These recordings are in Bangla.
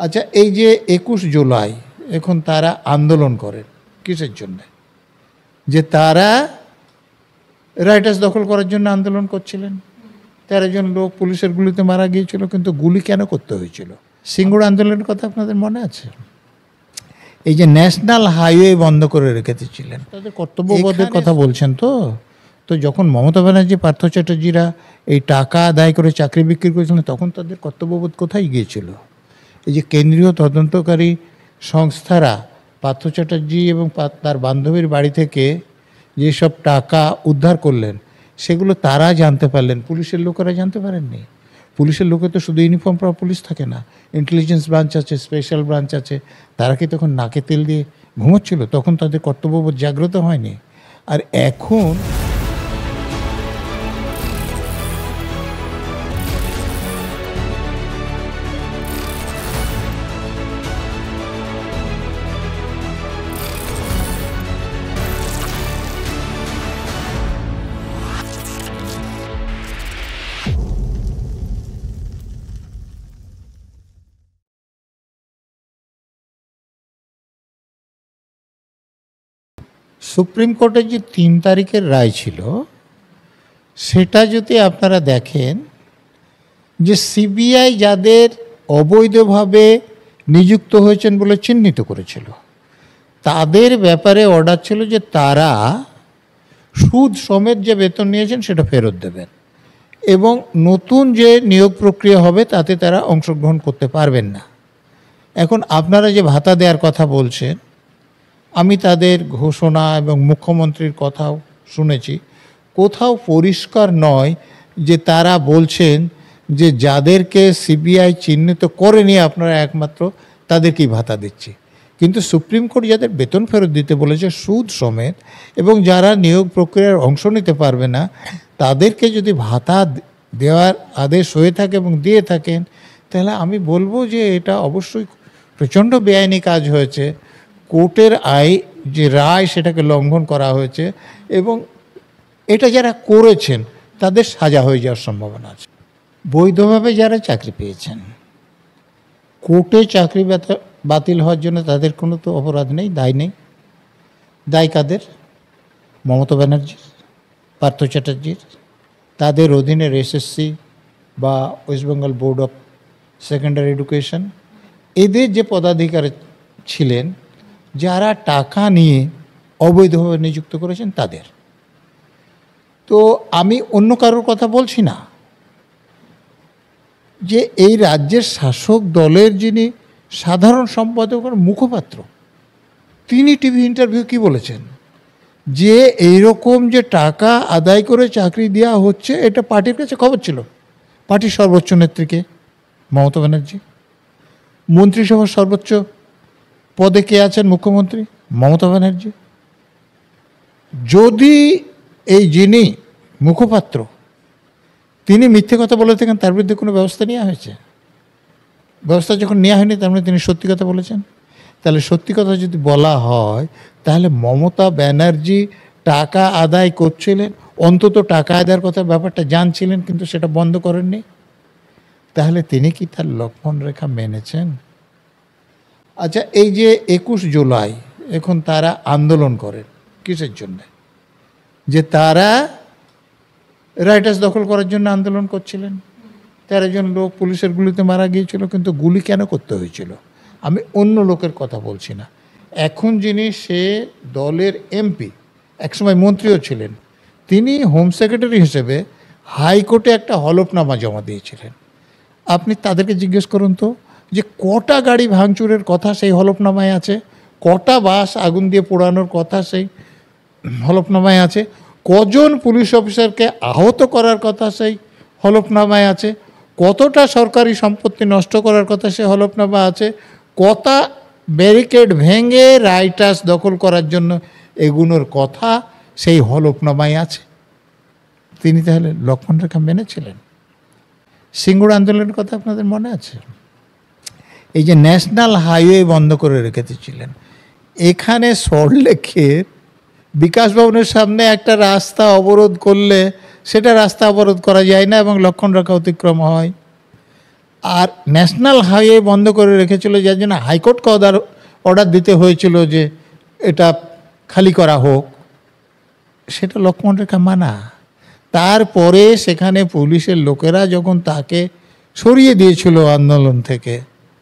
আচ্ছা, এই যে 21 জুলাই এখন তারা আন্দোলন করেন কিসের জন্য? যে তারা রাইটার্স দখল করার জন্য আন্দোলন করছিলেন। 13 জন লোক পুলিশের গুলিতে মারা গিয়েছিল, কিন্তু গুলি কেন করতে হয়েছিল? সিঙ্গুর আন্দোলনের কথা আপনাদের মনে আছে? এই যে ন্যাশনাল হাইওয়ে বন্ধ করে রেখেছিলেন, তাদের কর্তব্যবোধের কথা বলছেন তো যখন মমতা ব্যানার্জি, পার্থ চ্যাটার্জিরা এই টাকা আদায় করে চাকরি বিক্রি করেছিলেন, তখন তাদের কর্তব্যবোধ কোথায় গিয়েছিল? এই যে কেন্দ্রীয় তদন্তকারী সংস্থারা পার্থ চ্যাটার্জি এবং তার বান্ধবীর বাড়ি থেকে যেসব টাকা উদ্ধার করলেন, সেগুলো তারা জানতে পারলেন, পুলিশের লোকেরা জানতে পারেননি। পুলিশের লোকে তো শুধু ইউনিফর্ম পরা পুলিশ থাকে না, ইন্টেলিজেন্স ব্রাঞ্চ আছে, স্পেশাল ব্রাঞ্চ আছে। তারা কি তখন নাকে তেল দিয়ে ঘুমোচ্ছিল? তখন তাদের কর্তব্যবোধ জাগ্রত হয়নি। আর এখন সুপ্রিম কোর্টের যে 3 তারিখের রায় ছিল, সেটা যদি আপনারা দেখেন, যে সিবিআই যাদের অবৈধভাবে নিযুক্ত হয়েছেন বলে চিহ্নিত করেছিল, তাদের ব্যাপারে অর্ডার ছিল যে তারা সুদ সমেত যে বেতন নিয়েছেন সেটা ফেরত দেবেন, এবং নতুন যে নিয়োগ প্রক্রিয়া হবে তাতে তারা অংশগ্রহণ করতে পারবেন না। এখন আপনারা যে ভাতা দেওয়ার কথা বলছেন, আমি তাদের ঘোষণা এবং মুখ্যমন্ত্রীর কথাও শুনেছি, কোথাও পরিষ্কার নয় যে তারা বলছেন যে যাদেরকে সিবিআই চিহ্নিত করেনি আপনারা একমাত্র তাদেরকেই ভাতা দিচ্ছি। কিন্তু সুপ্রিম কোর্ট যাদের বেতন ফেরত দিতে বলেছে সুদ সমেত, এবং যারা নিয়োগ প্রক্রিয়ার অংশ নিতে পারবে না তাদেরকে যদি ভাতা দেওয়ার আদেশ হয়ে থাকে এবং দিয়ে থাকেন, তাহলে আমি বলবো যে এটা অবশ্যই প্রচণ্ড বেআইনি কাজ হয়েছে। কোর্টের যে রায় সেটাকে লঙ্ঘন করা হয়েছে, এবং এটা যারা করেছেন তাদের সাজা হয়ে যাওয়ার সম্ভাবনা আছে। বৈধভাবে যারা চাকরি পেয়েছেন, কোর্টে চাকরি বাতিল হওয়ার জন্য তাদের কোনো তো অপরাধ নেই, দায় নেই। দায় কাদের? মমতা ব্যানার্জির, পার্থ চ্যাটার্জির, তাদের অধীনের এসএসসি বা West Bengal board of secondary education, এদের যে পদাধিকারী ছিলেন যারা টাকা নিয়ে অবৈধভাবে নিযুক্ত করেছেন তাদের। তো আমি অন্য কারোর কথা বলছি না। যে এই রাজ্যের শাসক দলের যিনি সাধারণ সম্পাদক মুখপাত্র, তিনি টিভি ইন্টারভিউ কি বলেছেন, যে এইরকম যে টাকা আদায় করে চাকরি দেওয়া হচ্ছে এটা পার্টির কাছে খবর ছিল। পার্টির সর্বোচ্চ নেত্রীকে মমতা ব্যানার্জি, মন্ত্রিসভার সর্বোচ্চ পদে কে আছেন? মুখ্যমন্ত্রী মমতা ব্যানার্জি। যদি এই যিনি মুখপাত্র তিনি মিথ্যে কথা বলে থাকেন, তার বিরুদ্ধে কোনো ব্যবস্থা নেওয়া হয়েছে? ব্যবস্থা যখন নেওয়া হয়নি, তার মানে তিনি সত্যি কথা বলেছেন। তাহলে সত্যি কথা যদি বলা হয়, তাহলে মমতা ব্যানার্জি টাকা আদায় করছিলেন, অন্তত টাকা আদায়ের কথা ব্যাপারটা জানছিলেন, কিন্তু সেটা বন্ধ করেননি। তাহলে তিনি কি তার লক্ষ্মণ রেখা মেনেছেন? আচ্ছা, এই যে 21 জুলাই এখন তারা আন্দোলন করেন কিসের জন্য? যে তারা রাইটার্স দখল করার জন্য আন্দোলন করছিলেন। 13 জন লোক পুলিশের গুলিতে মারা গিয়েছিল, কিন্তু গুলি কেন করতে হয়েছিল? আমি অন্য লোকের কথা বলছি না। এখন যিনি সে দলের এমপি, একসময় মন্ত্রীও ছিলেন, তিনি হোম সেক্রেটারি হিসেবে হাইকোর্টে একটা হলফনামা জমা দিয়েছিলেন। আপনি তাদেরকে জিজ্ঞেস করুন তো, যে কটা গাড়ি ভাঙচুরের কথা সেই হলফনামায় আছে, কটা বাস আগুন দিয়ে পোড়ানোর কথা সেই হলফনামায় আছে, কজন পুলিশ অফিসারকে আহত করার কথা সেই হলফনামায় আছে, কতটা সরকারি সম্পত্তি নষ্ট করার কথা সেই হলফনামা আছে, কটা ব্যারিকেড ভেঙে রাইটার্স দখল করার জন্য এগুলোর কথা সেই হলফনামায় আছে। তিনি তাহলে লক্ষ্মণ রেখা মেনেছিলেন? সিঙ্গুর আন্দোলনের কথা আপনাদের মনে আছে? এই যে ন্যাশনাল হাইওয়ে বন্ধ করে রেখেছিলেন, এখানে সল্টলেকের বিকাশ ভবনের সামনে একটা রাস্তা অবরোধ করলে সেটা রাস্তা অবরোধ করা যায় না এবং লক্ষ্মণ রেখা অতিক্রম হয়। আর ন্যাশনাল হাইওয়ে বন্ধ করে রেখেছিল, যার জন্য হাইকোর্টকে অর্ডার দিতে হয়েছিল যে এটা খালি করা হোক। সেটা লক্ষ্মণ রেখা মানা। তারপরে সেখানে পুলিশের লোকেরা যখন তাকে সরিয়ে দিয়েছিল আন্দোলন থেকে,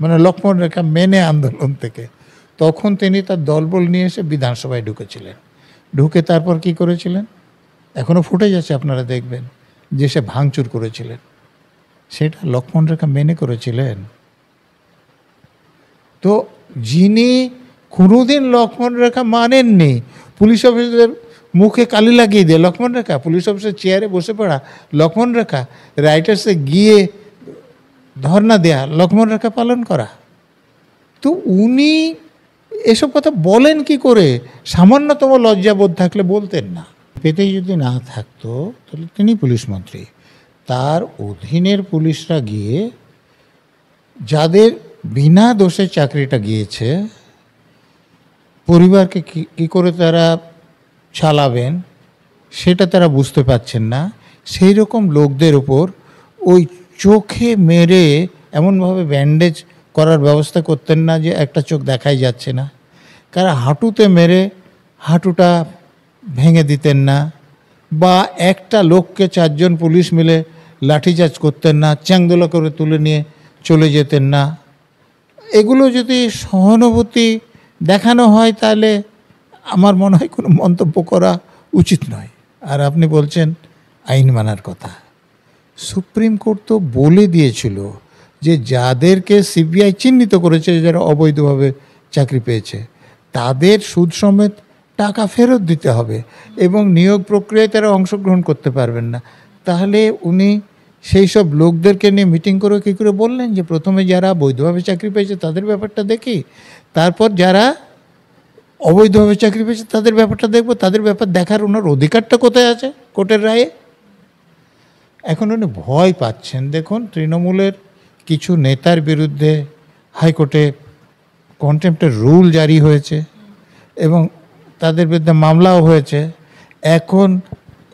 মানে লক্ষ্মণ রেখা মেনে আন্দোলন থেকে, তখন তিনি তার দলবল নিয়ে এসে বিধানসভায় ঢুকেছিলেন। ঢুকে তারপর কি করেছিলেন, এখনও ফুটে যাচ্ছে, আপনারা দেখবেন যে সে ভাঙচুর করেছিলেন। সেটা লক্ষ্মণ রেখা মেনে করেছিলেন। তো যিনি কোনোদিন লক্ষ্মণ রেখা মানেননি, পুলিশ অফিসারদের মুখে কালি লাগিয়ে দিয়ে লক্ষ্মণ রেখা, পুলিশ অফিসের চেয়ারে বসে পড়া লক্ষ্মণ রেখা, রাইটার্সে গিয়ে ধর্ণা দেয়া লক্ষ্মণ রেখা পালন করা, তো উনি এসব কথা বলেন কি করে? সামান্যতম লজ্জাবোধ থাকলে বলতেন না। পেতে যদি না থাকতো তাহলে তিনি পুলিশ মন্ত্রী, তার অধীনের পুলিশরা গিয়ে যাদের বিনা দোষে চাকরিটা গিয়েছে, পরিবারকে কী করে তারা চালাবেন সেটা তারা বুঝতে পারছেন না। সেই রকম লোকদের ওপর ওই চোখে মেরে এমনভাবে ব্যান্ডেজ করার ব্যবস্থা করতেন না যে একটা চোখ দেখাই যাচ্ছে না, কারণ হাঁটুতে মেরে হাঁটুটা ভেঙে দিতেন না, বা একটা লোককে 4 জন পুলিশ মিলে লাঠিচার্জ করতেন না, চ্যাংদোলা করে তুলে নিয়ে চলে যেতেন না। এগুলো যদি সহানুভূতি দেখানো হয় তাহলে আমার মনে হয় কোনো মন্তব্য করা উচিত নয়। আর আপনি বলছেন আইন মানার কথা। সুপ্রিম কোর্ট তো বলে দিয়েছিল যে যাদেরকে সিবিআই চিহ্নিত করেছে যারা অবৈধভাবে চাকরি পেয়েছে তাদের সুদ সমেত টাকা ফেরত দিতে হবে এবং নিয়োগ প্রক্রিয়ায় তারা অংশগ্রহণ করতে পারবেন না। তাহলে উনি সেই সব লোকদেরকে নিয়ে মিটিং করে কী করে বললেন যে প্রথমে যারা বৈধভাবে চাকরি পেয়েছে তাদের ব্যাপারটা দেখি, তারপর যারা অবৈধভাবে চাকরি পেয়েছে তাদের ব্যাপারটা দেখবো। তাদের ব্যাপার দেখার ওনার অধিকারটা কোথায় আছে কোর্টের রায়ে? এখন উনি ভয় পাচ্ছেন। দেখুন, তৃণমূলের কিছু নেতার বিরুদ্ধে হাইকোর্টে কন্টেম্পটের রুল জারি হয়েছে এবং তাদের বিরুদ্ধে মামলাও হয়েছে। এখন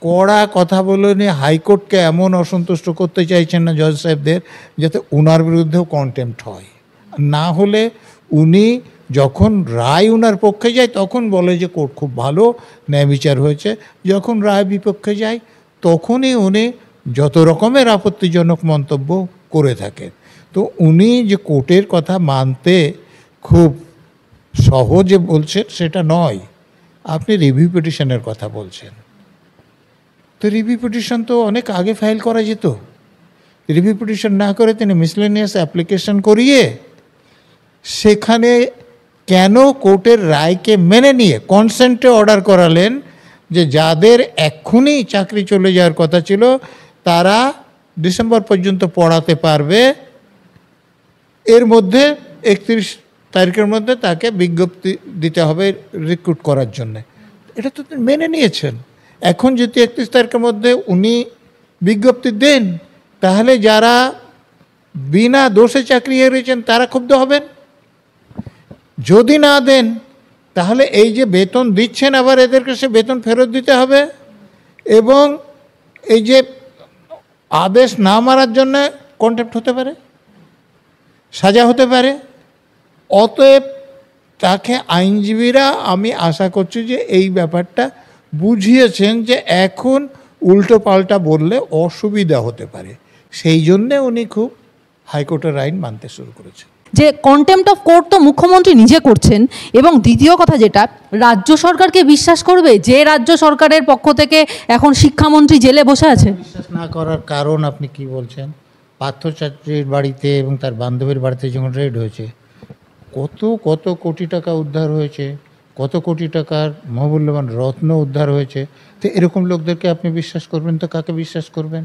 কড়া কথা বলে নিয়ে হাইকোর্টকে এমন অসন্তুষ্ট করতে চাইছেন না জজ সাহেবদের যাতে ওনার বিরুদ্ধেও কন্টেম্পট হয়। না হলে উনি যখন রায় ওনার পক্ষে যায় তখন বলে যে কোর্ট খুব ভালো, ন্যায় বিচার হয়েছে। যখন রায় বিপক্ষে যায় তখনই উনি যত রকমের আপত্তিজনক মন্তব্য করে থাকেন। তো উনি যে কোর্টের কথা মানতে খুব সহজে বলছেন সেটা নয়। আপনি রিভিউ পিটিশনের কথা বলছেন, তো রিভিউ পিটিশন তো অনেক আগে ফাইল করা যেত। রিভিউ পিটিশন না করে তিনি মিসলেনিয়াস অ্যাপ্লিকেশন করিয়ে সেখানে কেন কোর্টের রায়কে মেনে নিয়ে কনসেন্টে অর্ডার করালেন যে যাদের এক্ষুনি চাকরি চলে যাওয়ার কথা ছিল তারা ডিসেম্বর পর্যন্ত পড়াতে পারবে, এর মধ্যে 31 তারিখের মধ্যে তাকে বিজ্ঞপ্তি দিতে হবে রিক্রুট করার জন্যে। এটা তো মেনে নিয়েছেন। এখন যদি 31 তারিখের মধ্যে উনি বিজ্ঞপ্তি দেন তাহলে যারা বিনা দোষে চাকরি হারিয়েছেন তারা ক্ষুব্ধ হবেন। যদি না দেন তাহলে এই যে বেতন দিচ্ছেন আবার এদেরকে সে বেতন ফেরত দিতে হবে এবং এই যে আদেশ না মারার জন্য কন্টেম্পট হতে পারে, সাজা হতে পারে। অতএব তাকে আইনজীবীরা আমি আশা করছি যে এই ব্যাপারটা বুঝিয়েছেন যে এখন উল্টো পাল্টা বললে অসুবিধা হতে পারে, সেই জন্যে উনি খুব হাইকোর্টের আইন মানতে শুরু করেছেন। যে কন্টেম্পট অফ কোর্ট তো মুখ্যমন্ত্রী নিজে করছেন, এবং দ্বিতীয় কথা যেটা, রাজ্য সরকারকে বিশ্বাস করবে যে রাজ্য সরকারের পক্ষ থেকে এখন শিক্ষামন্ত্রী জেলে বসে আছে? বিশ্বাস না করার কারণ আপনি কি বলছেন? পার্থচাত্রীর বাড়িতে এবং তার বান্ধবীর বাড়িতে যখন রেড হয়েছে কত কত কোটি টাকা উদ্ধার হয়েছে, কত কোটি টাকার মহামূল্যবান রত্ন উদ্ধার হয়েছে। তো এরকম লোকদেরকে আপনি বিশ্বাস করবেন তো কাকে বিশ্বাস করবেন?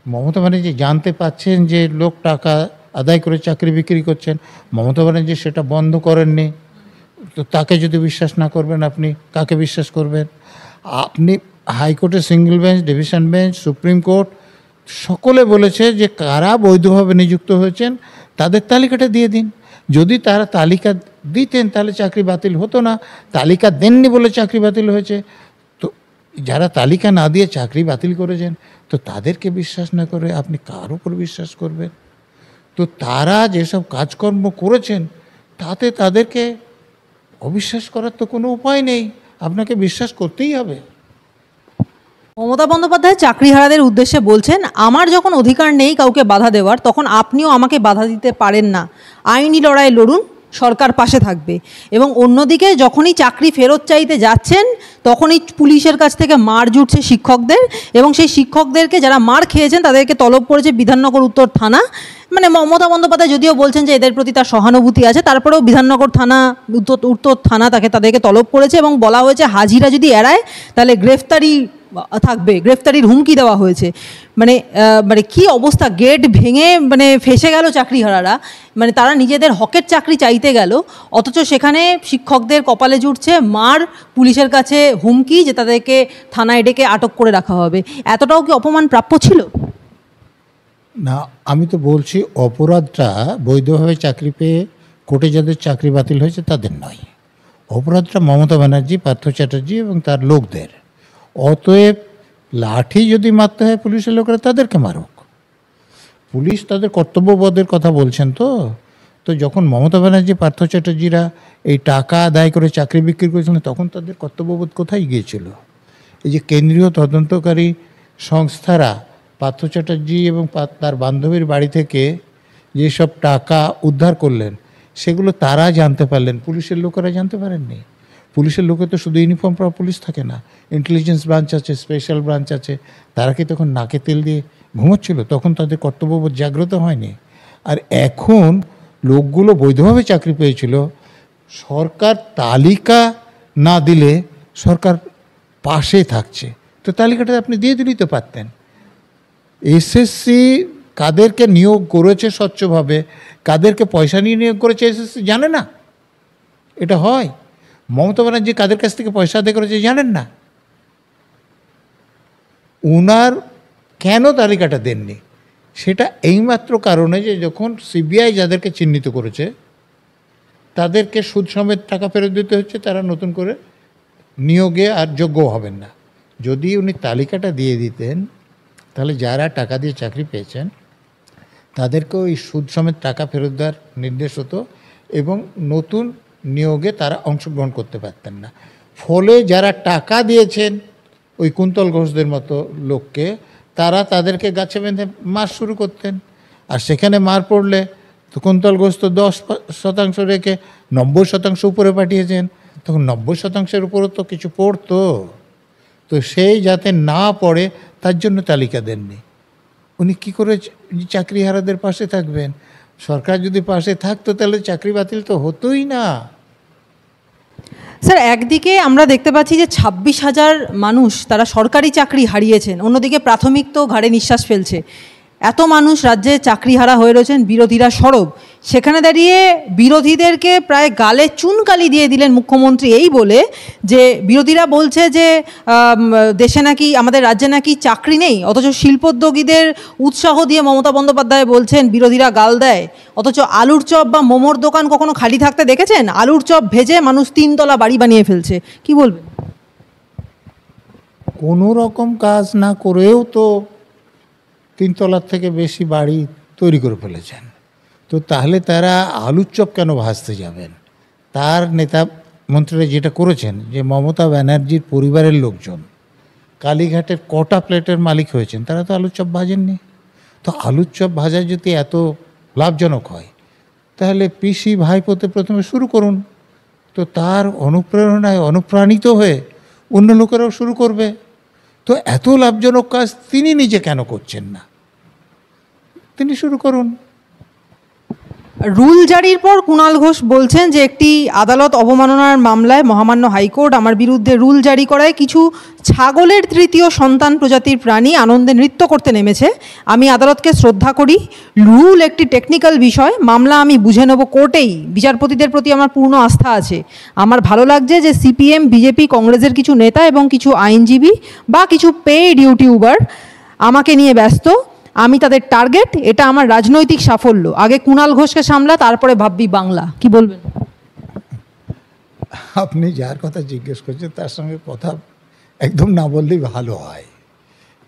মমতা ব্যানার্জি জানতে পাচ্ছেন যে লোক টাকা আদায় করে চাকরি বিক্রি করছেন, মমতা ব্যানার্জি সেটা বন্ধ করেননি, তো তাকে যদি বিশ্বাস না করবেন আপনি কাকে বিশ্বাস করবেন? আপনি হাইকোর্টের single bench, division bench, supreme court সকলে বলেছে যে কারা বৈধভাবে নিযুক্ত হয়েছেন তাদের তালিকাটা দিয়ে দিন। যদি তারা তালিকা দিতেন তাহলে চাকরি বাতিল হতো না। তালিকা দেননি বলে চাকরি বাতিল হয়েছে। তো যারা তালিকা না দিয়ে চাকরি বাতিল করেছেন তো তাদেরকে বিশ্বাস না করে আপনি কার উপর বিশ্বাস করবেন? তো তারা যেসব কাজকর্ম করেছেন তাতে তাদেরকে অবিশ্বাস করার তো কোনো উপায় নেই, আপনাকে বিশ্বাস করতেই হবে। মমতা বন্দ্যোপাধ্যায় চাকরিহারাদের উদ্দেশ্যে বলছেন, আমার যখন অধিকার নেই কাউকে বাধা দেওয়ার, তখন আপনিও আমাকে বাধা দিতে পারেন না। আইনি লড়াই লড়ুন, সরকার পাশে থাকবে। এবং অন্যদিকে যখনই চাকরি ফেরত চাইতে যাচ্ছেন তখনই পুলিশের কাছ থেকে মার জুটছে শিক্ষকদের, এবং সেই শিক্ষকদেরকে যারা মার খেয়েছেন তাদেরকে তলব করেছে বিধাননগর উত্তর থানা। মানে মমতা বন্দ্যোপাধ্যায় যদিও বলছেন যে এদের প্রতি তার সহানুভূতি আছে, তারপরেও বিধাননগর থানা, উত্তর থানা তাদেরকে তলব করেছে এবং বলা হয়েছে হাজিরা যদি এড়ায় তাহলে গ্রেফতারি থাকবে, গ্রেফতারির হুমকি দেওয়া হয়েছে। মানে কি অবস্থা, গেট ভেঙে ফেসে গেল চাকরিহারারা, তারা নিজেদের হকের চাকরি চাইতে গেল, অথচ সেখানে শিক্ষকদের কপালে জুটছে মার, পুলিশের কাছে হুমকি যে তাদেরকে থানায় ডেকে আটক করে রাখা হবে। এতটাও কি অপমান প্রাপ্য ছিল? না, আমি তো বলছি অপরাধটা বৈধভাবে চাকরি পেয়ে কোর্টে যাদের চাকরি বাতিল হয়েছে তাদের নয়, অপরাধটা মমতা ব্যানার্জি, পার্থ চ্যাটার্জি এবং তার লোকদের। অতএব লাঠি যদি মারতে হয় পুলিশের লোকেরা তাদেরকে মারুক, পুলিশ তাদের কর্তব্যবোধের কথা বলছেন। তো যখন মমতা ব্যানার্জি, পার্থ চ্যাটার্জিরা এই টাকা আদায় করে চাকরি বিক্রি করেছিলেন তখন তাদের কর্তব্যবোধ কোথায় গিয়েছিল? এই যে কেন্দ্রীয় তদন্তকারী সংস্থারা পার্থ চ্যাটার্জি এবং তার বান্ধবীর বাড়ি থেকে যেসব টাকা উদ্ধার করলেন সেগুলো তারা জানতে পারলেন, পুলিশের লোকেরা জানতে পারেননি। পুলিশের লোকে তো শুধু ইউনিফর্ম পরা পুলিশ থাকে না, ইন্টেলিজেন্স ব্রাঞ্চ আছে, স্পেশাল ব্রাঞ্চ আছে। তারা কি তখন নাকে তেল দিয়ে ঘুমোচ্ছিল? তখন তাদের কর্তব্যবোধ জাগ্রত হয়নি। আর এখন লোকগুলো বৈধভাবে চাকরি পেয়েছিল, সরকার তালিকা না দিলে সরকার পাশে থাকছে, তো তালিকাটা আপনি দিয়ে দিলেই তো পারতেন। এসএসসি কাদেরকে নিয়োগ করেছে স্বচ্ছভাবে, কাদেরকে পয়সা নিয়ে নিয়োগ করেছে এসএসসি জানে না? এটা হয়? মমতা ব্যানার্জি কাদের কাছ থেকে পয়সা আদায় করেছে জানেন না? ওনার কেন তালিকাটা দেননি? সেটা এইমাত্র কারণে যে যখন সিবিআই যাদেরকে চিহ্নিত করেছে তাদেরকে সুদ সমেত টাকা ফেরত দিতে হচ্ছে, তারা নতুন করে নিয়োগে আর যোগ্য হবেন না। যদি উনি তালিকাটা দিয়ে দিতেন তাহলে যারা টাকা দিয়ে চাকরি পেয়েছেন তাদেরকেও এই সুদ সমেত টাকা ফেরত দেওয়ার নির্দেশ হতো এবং নতুন নিয়োগে তারা অংশগ্রহণ করতে পারতেন না। ফলে যারা টাকা দিয়েছেন ওই কুন্তল ঘোষদের মতো লোককে, তারা তাদেরকে গাছে বেঁধে মার শুরু করতেন। আর সেখানে মার পড়লে তো কুন্তল ঘোষ তো 10% রেখে 90% উপরে পাঠিয়েছেন, তখন 90%-এর উপরও তো কিছু পড়তো। তো সেই যাতে না পড়ে তার জন্য তালিকা দেননি। উনি কী করে চাকরিহারাদের পাশে থাকবেন? সরকার যদি পাশে থাকতো তাহলে চাকরি বাতিল তো হতোই না। স্যার, একদিকে আমরা দেখতে পাচ্ছি যে 26,000 মানুষ তারা সরকারি চাকরি হারিয়েছেন, অন্যদিকে প্রাথমিক তো ঘাড়ে নিঃশ্বাস ফেলছে। এত মানুষ রাজ্যে চাকরিহারা হয়ে রয়েছেন, বিরোধীরা সরব। সেখানে দাঁড়িয়ে বিরোধীদেরকে প্রায় গালে চুনকালি দিয়ে দিলেন মুখ্যমন্ত্রী এই বলে যে বিরোধীরা বলছে যে দেশে নাকি, আমাদের রাজ্যে নাকি চাকরি নেই, অথচ শিল্পোদ্যোগীদের উৎসাহ দিয়ে মমতা বন্দ্যোপাধ্যায় বলছেন বিরোধীরা গাল দেয়। অথচ আলুর চপ বা মোমোর দোকান কখনো খালি থাকতে দেখেছেন? আলুর চপ ভেজে মানুষ 3 তলা বাড়ি বানিয়ে ফেলছে। কি বলবেন? কোনো রকম কাজ না করেও তো 3 তলার থেকে বেশি বাড়ি তৈরি করে ফেলেছেন। তো তাহলে তারা আলুর চপ কেন ভাজতে যাবেন? তার নেতা মন্ত্রীরা যেটা করেছেন যে মমতা ব্যানার্জির পরিবারের লোকজন কালীঘাটের কটা প্লেটের মালিক হয়েছেন, তারা তো আলুর চপ ভাজেননি। তো আলুর চপ ভাজা যদি এত লাভজনক হয় তাহলে পিসি ভাইপোতে প্রথমে শুরু করুন। তো তার অনুপ্রেরণায় অনুপ্রাণিত হয়ে অন্য লোকেরাও শুরু করবে। তো এত লাভজনক কাজ তিনি নিজে কেন করছেন না? তিনি শুরু করুন। রুল জারির পর কুণাল ঘোষ বলছেন যে একটি আদালত অবমাননার মামলায় মহামান্য হাইকোর্ট আমার বিরুদ্ধে রুল জারি করায় কিছু ছাগলের 3য় সন্তান প্রজাতির প্রাণী আনন্দে নৃত্য করতে নেমেছে। আমি আদালতকে শ্রদ্ধা করি। রুল একটি টেকনিক্যাল বিষয়, মামলা আমি বুঝে নেব কোর্টেই। বিচারপতিদের প্রতি আমার পূর্ণ আস্থা আছে। আমার ভালো লাগছে যে সিপিএম, বিজেপি, কংগ্রেসের কিছু নেতা এবং কিছু আইনজীবী বা কিছু পেইড ইউটিউবার আমাকে নিয়ে ব্যস্ত। আমি তাদের টার্গেট, এটা আমার রাজনৈতিক সাফল্য। আগে কুণাল ঘোষকে সামলা, তারপরে ভাববি বাংলা। কি বলবেন? আপনি যার কথা জিজ্ঞেস করছেন তার সঙ্গে কথা একদম না বললেই ভালো হয়,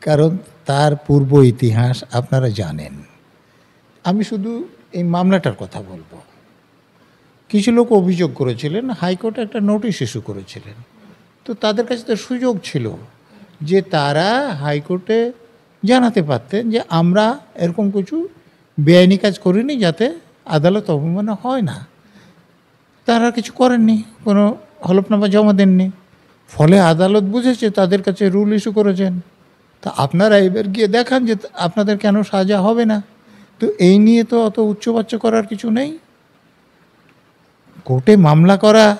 কারণ তার পূর্ব ইতিহাস আপনারা জানেন। আমি শুধু এই মামলাটার কথা বলবো। কিছু লোক অভিযোগ করেছিলেন, হাইকোর্টে একটা নোটিশ ইস্যু করেছিলেন। তো তাদের কাছে তো সুযোগ ছিল যে তারা হাইকোর্টে জানাতে পারতেন যে আমরা এরকম কিছু বেআইনি কাজ করিনি, যাতে আদালত অবমাননা হয় না। তারা কিছু করেননি, কোনো হলফনামা জমা দেননি। ফলে আদালত বুঝেছে, তাদের কাছে রুল ইস্যু করেছেন। তা আপনারা এবার গিয়ে দেখান যে আপনাদের কেন সাজা হবে না। তো এই নিয়ে তো অত উচ্চবাচ্য করার কিছু নেই। কোর্টে মামলা করা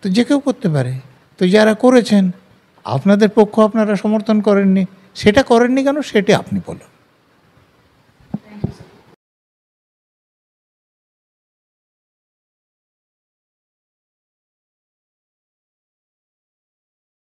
তো যে কেউ করতে পারে। তো যারা করেছেন, আপনাদের পক্ষ আপনারা সমর্থন করেননি, সেটা করেননি কেন সেটা আপনি বলুন।